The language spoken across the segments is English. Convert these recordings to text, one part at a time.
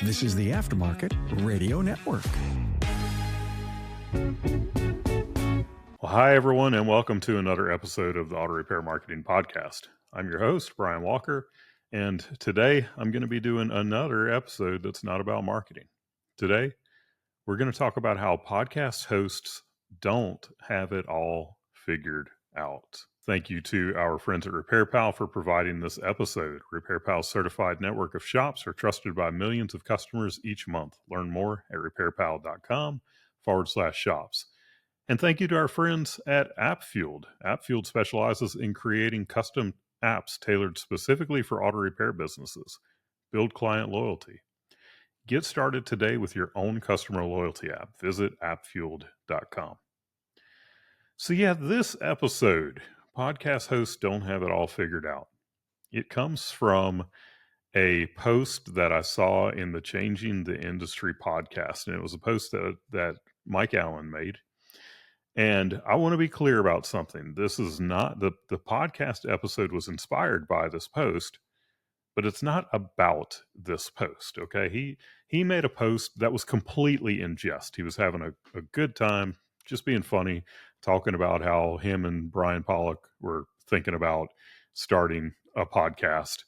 This is the Aftermarket Radio Network. Well, hi, everyone, and welcome to another episode of the Auto Repair Marketing Podcast. I'm your host, Brian Walker, and today I'm going to be doing another episode that's not about marketing. Today, we're going to talk about how podcast hosts don't have it all figured out. Thank you to our friends at RepairPal for providing this episode. RepairPal's certified network of shops are trusted by millions of customers each month. Learn more at repairpal.com/shops. And thank you to our friends at AppFueled. AppFueled specializes in creating custom apps tailored specifically for auto repair businesses. Build client loyalty. Get started today with your own customer loyalty app. Visit appfueled.com. So yeah, this episode, podcast hosts don't have it all figured out. It comes from a post that I saw in the Changing the Industry podcast, and it was a post that Mike Allen made. And I want to be clear about something. This is not the podcast episode was inspired by this post, but it's not about this post. Okay. He made a post that was completely in jest. He was having a good time, just being funny, talking about how him and Brian Pollock were thinking about starting a podcast.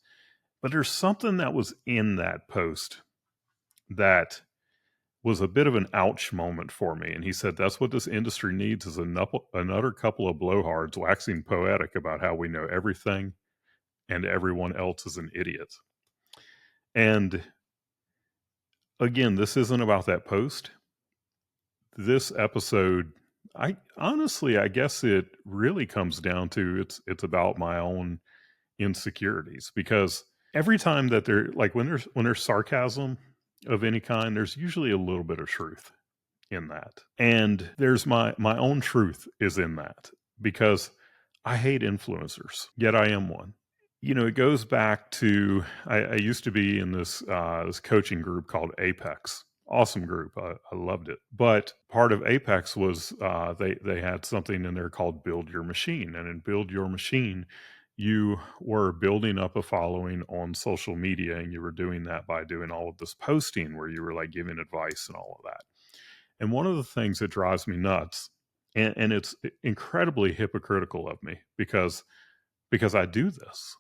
But there's something that was in that post that was a bit of an ouch moment for me. And he said, that's what this industry needs is another couple of blowhards waxing poetic about how we know everything and everyone else is an idiot. And again, this isn't about that post. This episode, I guess it really comes down to it's about my own insecurities, because every time that when there's sarcasm of any kind, there's usually a little bit of truth in that. And there's my own truth is in that, because I hate influencers, yet I am one. You know, it goes back to, I used to be in this coaching group called Apex. Awesome group. I loved it. But part of Apex was they had something in there called Build Your Machine. And in Build Your Machine, you were building up a following on social media, and you were doing that by doing all of this posting where you were like giving advice and all of that. And one of the things that drives me nuts, and it's incredibly hypocritical of me because I do this.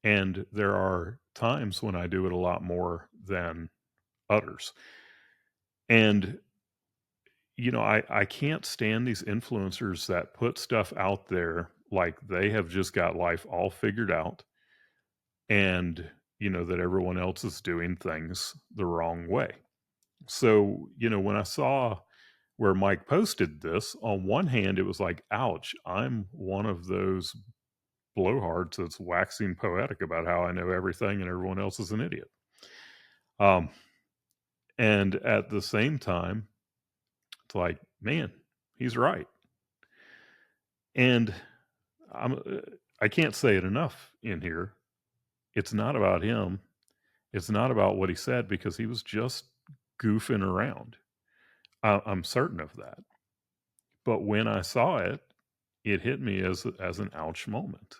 And there are times when I do it a lot more than others. And, you know, I can't stand these influencers that put stuff out there like they have just got life all figured out, and, you know, that everyone else is doing things the wrong way. So, you know, when I saw where Mike posted this, on one hand, it was like, ouch, I'm one of those blowhards that's waxing poetic about how I know everything and everyone else is an idiot. And at the same time, it's like, man, he's right. And I can't say it enough in here. It's not about him. It's not about what he said, because he was just goofing around. I'm certain of that. But when I saw it, it hit me as an ouch moment.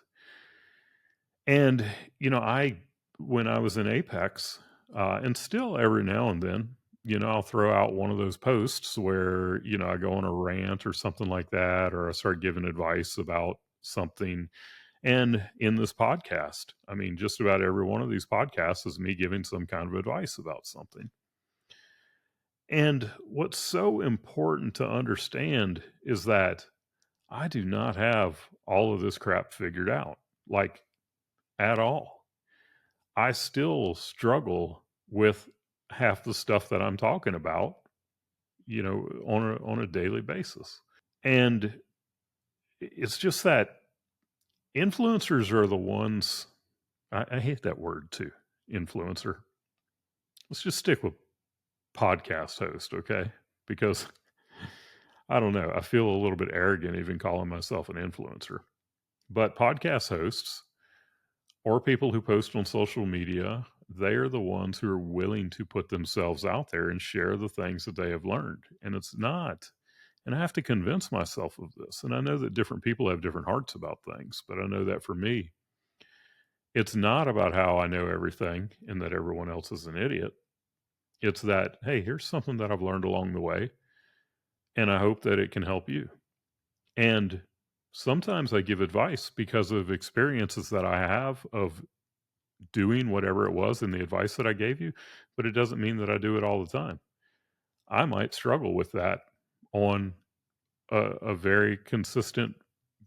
And, you know, when I was in Apex, and still every now and then, you know, I'll throw out one of those posts where, you know, I go on a rant or something like that, or I start giving advice about something. And in this podcast, I mean, just about every one of these podcasts is me giving some kind of advice about something. And what's so important to understand is that I do not have all of this crap figured out, like at all. I still struggle with half the stuff that I'm talking about, you know, on a daily basis. And it's just that influencers are the ones, I hate that word too, influencer. Let's just stick with podcast host, okay? Because I don't know, I feel a little bit arrogant even calling myself an influencer. But podcast hosts, or people who post on social media, they are the ones who are willing to put themselves out there and share the things that they have learned. And it's not, and I have to convince myself of this. And I know that different people have different hearts about things, but I know that for me, it's not about how I know everything and that everyone else is an idiot. It's that, hey, here's something that I've learned along the way, and I hope that it can help you. And sometimes I give advice because of experiences that I have of doing whatever it was in the advice that I gave you, but it doesn't mean that I do it all the time. I might struggle with that on a very consistent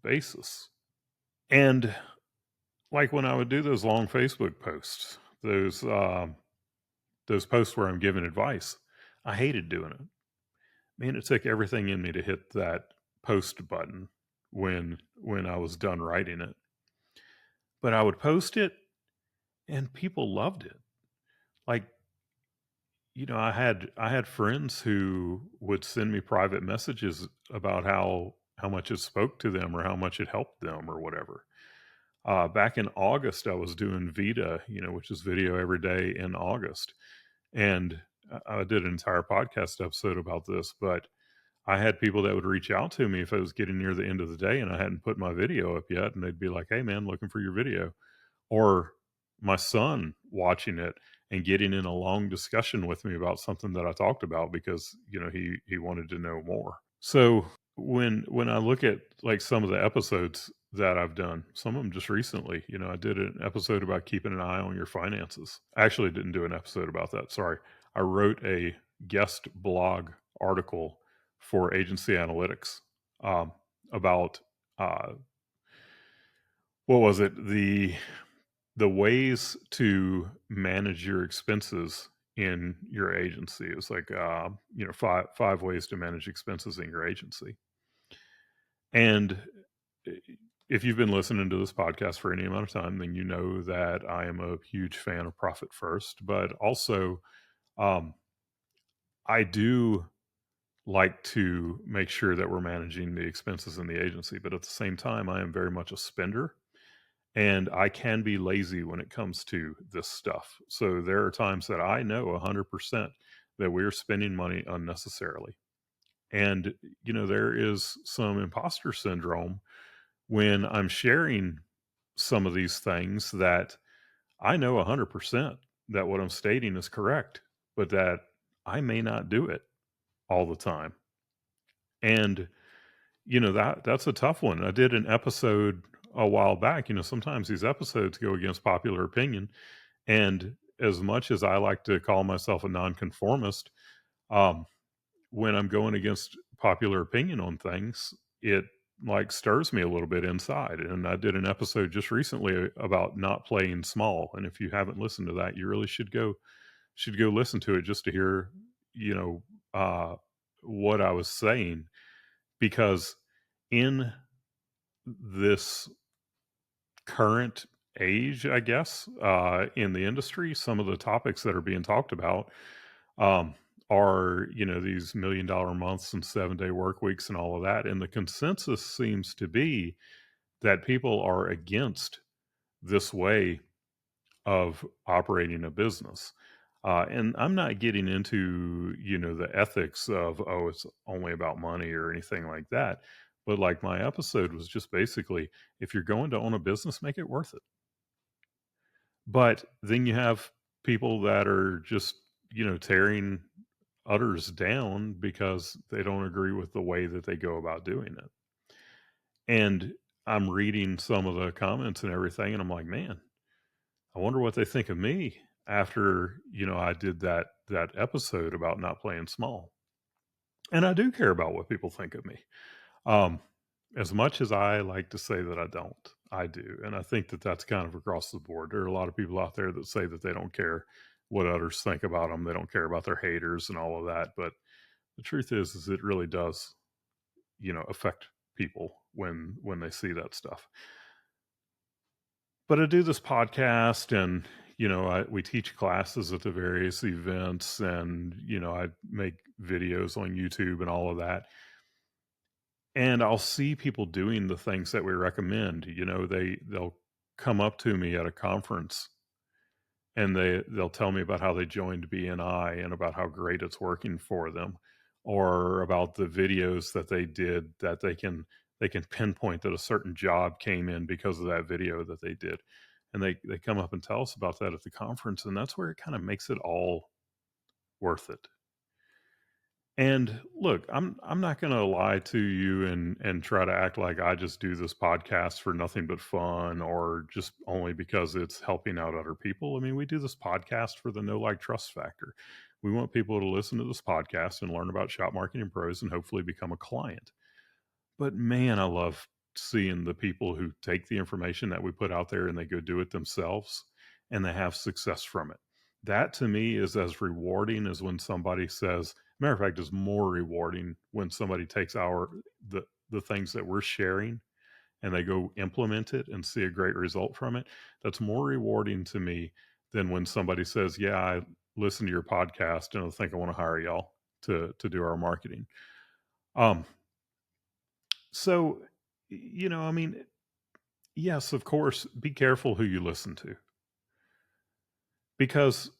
basis. And like when I would do those long Facebook posts, those posts where I'm giving advice, I hated doing it. Man, it took everything in me to hit that post button when I was done writing it. But I would post it and people loved it. Like, I had friends who would send me private messages about how much it spoke to them or how much it helped them or whatever. Back in August, I was doing Vita, which is video every day in August, and I did an entire podcast episode about this. But I had people that would reach out to me if it was getting near the end of the day and I hadn't put my video up yet, and they'd be like, "Hey, man, looking for your video." Or my son watching it and getting in a long discussion with me about something that I talked about because, he wanted to know more. So when I look at like some of the episodes that I've done, some of them just recently, I did an episode about keeping an eye on your finances. I actually didn't do an episode about that. Sorry. I wrote a guest blog article for agency analytics about what was it? The ways to manage your expenses in your agency. It was like, five ways to manage expenses in your agency. And if you've been listening to this podcast for any amount of time, then you know that I am a huge fan of profit first, but also um, I do like to make sure that we're managing the expenses in the agency. But at the same time, I am very much a spender. And I can be lazy when it comes to this stuff. So there are times that I know 100% that we're spending money unnecessarily. And, there is some imposter syndrome when I'm sharing some of these things that I know 100% that what I'm stating is correct, but that I may not do it all the time. And, that's a tough one. I did an episode a while back. Sometimes these episodes go against popular opinion. And as much as I like to call myself a nonconformist, um, when I'm going against popular opinion on things, it like stirs me a little bit inside. And I did an episode just recently about not playing small. And if you haven't listened to that, you really should go listen to it just to hear, you know, uh, what I was saying. Because in this current age, I guess, in the industry, some of the topics that are being talked about um, are, these $1 million months and 7-day work weeks and all of that. And the consensus seems to be that people are against this way of operating a business. And I'm not getting into, the ethics of, oh, it's only about money or anything like that. But like my episode was just basically, if you're going to own a business, make it worth it. But then you have people that are just, tearing others down because they don't agree with the way that they go about doing it. And I'm reading some of the comments and everything, and I'm like, man, I wonder what they think of me after, I did that episode about not playing small. And I do care about what people think of me. Um, as much as I like to say that I don't, I do. And I think that that's kind of across the board. There are a lot of people out there that say that they don't care what others think about them. They don't care about their haters and all of that. But the truth is it really does, affect people when they see that stuff. But I do this podcast and, we teach classes at the various events and, I make videos on YouTube and all of that. And I'll see people doing the things that we recommend. They'll come up to me at a conference and they'll tell me about how they joined BNI and about how great it's working for them, or about the videos that they did that they can pinpoint that a certain job came in because of that video that they did. And they come up and tell us about that at the conference, and that's where it kind of makes it all worth it. And look, I'm not going to lie to you and try to act like I just do this podcast for nothing but fun or just only because it's helping out other people. I mean, we do this podcast for the know, like, trust factor. We want people to listen to this podcast and learn about shop marketing pros and hopefully become a client. But man, I love seeing the people who take the information that we put out there and they go do it themselves and they have success from it. That to me is as rewarding as when somebody says, matter of fact, is more rewarding when somebody takes the things that we're sharing and they go implement it and see a great result from it. That's more rewarding to me than when somebody says, yeah, I listen to your podcast and I think I want to hire y'all to do our marketing. Um, so, I mean, yes, of course, be careful who you listen to because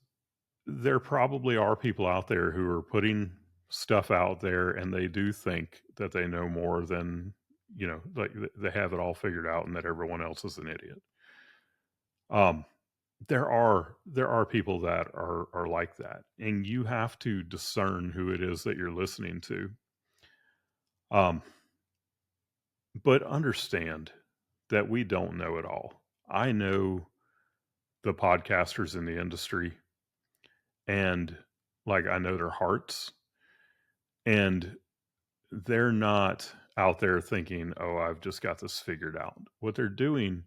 there probably are people out there who are putting stuff out there and they do think that they know more than, like they have it all figured out and that everyone else is an idiot. Um, there are people that are like that, and you have to discern who it is that you're listening to. Um, but understand that we don't know it all. I know the podcasters in the industry and like I know their hearts and they're not out there thinking, "Oh, I've just got this figured out." What they're doing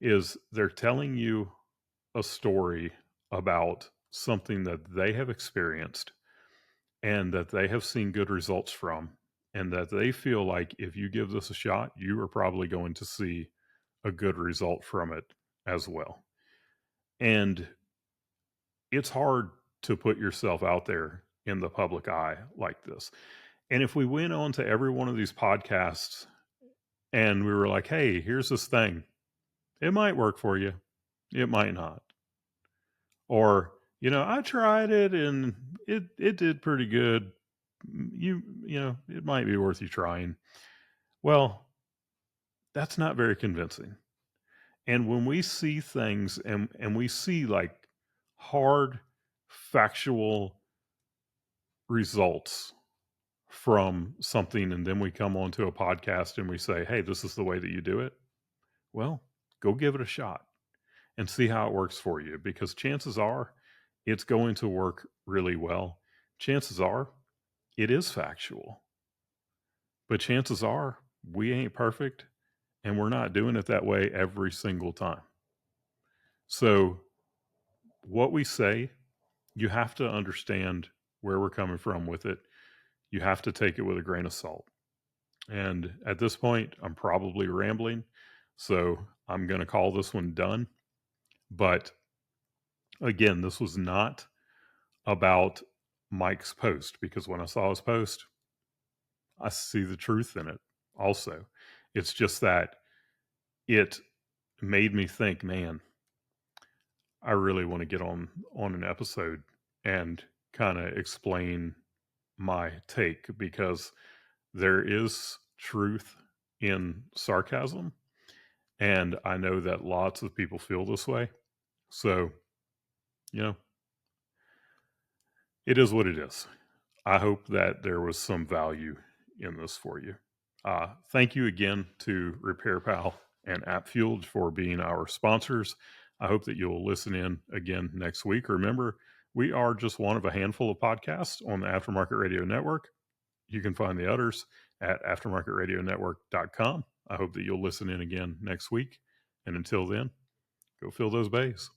is they're telling you a story about something that they have experienced and that they have seen good results from and that they feel like if you give this a shot, you are probably going to see a good result from it as well. And it's hard to put yourself out there in the public eye like this. And if we went on to every one of these podcasts and we were like, hey, here's this thing, it might work for you, it might not. Or, I tried it and it did pretty good. It might be worth you trying. Well, that's not very convincing. And when we see things and we see like hard, factual results from something, and then we come onto a podcast and we say, hey, this is the way that you do it. Well, go give it a shot and see how it works for you because chances are it's going to work really well. Chances are it is factual, but chances are we ain't perfect and we're not doing it that way every single time. So, what we say, you have to understand where we're coming from with it. You have to take it with a grain of salt. And at this point, I'm probably rambling. So I'm going to call this one done. But again, this was not about Mike's post because when I saw his post, I see the truth in it also. It's just that it made me think, man, I really want to get on an episode and kind of explain my take because there is truth in sarcasm. And I know that lots of people feel this way. So, you know, it is what it is. I hope that there was some value in this for you. Thank you again to Repair Pal and App Fueled for being our sponsors. I hope that you'll listen in again next week. Remember, we are just one of a handful of podcasts on the Aftermarket Radio Network. You can find the others at aftermarketradionetwork.com. I hope that you'll listen in again next week. And until then, go fill those bays.